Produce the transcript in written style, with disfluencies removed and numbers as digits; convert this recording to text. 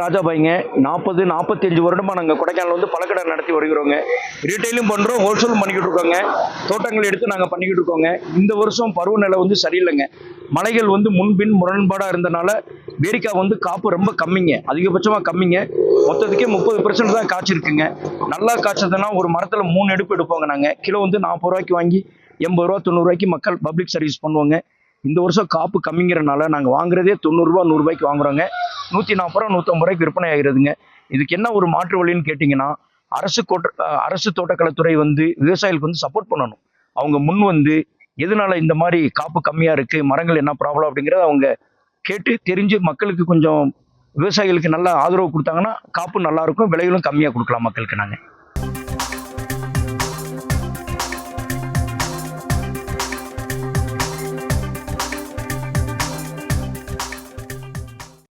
ராஜாபாய்ங்க. 40, 45 வருடமா நாங்க கொடைக்கானல் வந்து பழக்கடை நடத்தி வருகிறோங்க. ரீட்டைலும் பண்றோம், ஹோல்சேலும் பண்ணிக்கிட்டு இருக்கோங்க. தோட்டங்கள் எடுத்து நாங்க பண்ணிக்கிட்டு இருக்கோங்க. இந்த வருஷம் பருவநிலை வந்து சரியில்லைங்க. மழைகள் வந்து முன்பின் முரண்பாடா இருந்தனால பேரிக்காய் வந்து காப்பு ரொம்ப கம்மிங்க, அதிகபட்சமா கம்மிங்க. மொத்தத்துக்கே 30% தான் காய்ச்சிருக்குங்க. நல்லா காய்ச்சதுன்னா ஒரு மரத்துல 3 எடுப்பு எடுப்போங்க. நாங்க கிலோ வந்து 40 ரூபாய்க்கு வாங்கி 80 ரூபா 90 ரூபாய்க்கு மக்கள் பப்ளிக் சர்வீஸ் பண்ணுவோங்க. இந்த வருஷம் காப்பு கம்மிங்கிறனால நாங்கள் வாங்குறதே 90 ரூபா 100 ரூபாய்க்கு வாங்குறோங்க. 140 ரூபா 150 ரூபாய்க்கு விற்பனை ஆகிறதுங்க. இதுக்கு என்ன ஒரு மாற்று வழின்னு கேட்டிங்கன்னா, அரசு தோட்டக்கலைத்துறை வந்து விவசாயிகளுக்கு வந்து சப்போர்ட் பண்ணணும். அவங்க முன் வந்து எதனால இந்த மாதிரி காப்பு கம்மியாக இருக்குது, மரங்கள் என்ன ப்ராப்ளம் அப்படிங்கிறத அவங்க கேட்டு தெரிஞ்சு மக்களுக்கு கொஞ்சம் விவசாயிகளுக்கு நல்ல ஆதரவு கொடுத்தாங்கன்னா காப்பு நல்லா இருக்கும், விலைகளும் கம்மியாக கொடுக்கலாம் மக்களுக்கு நாங்கள்.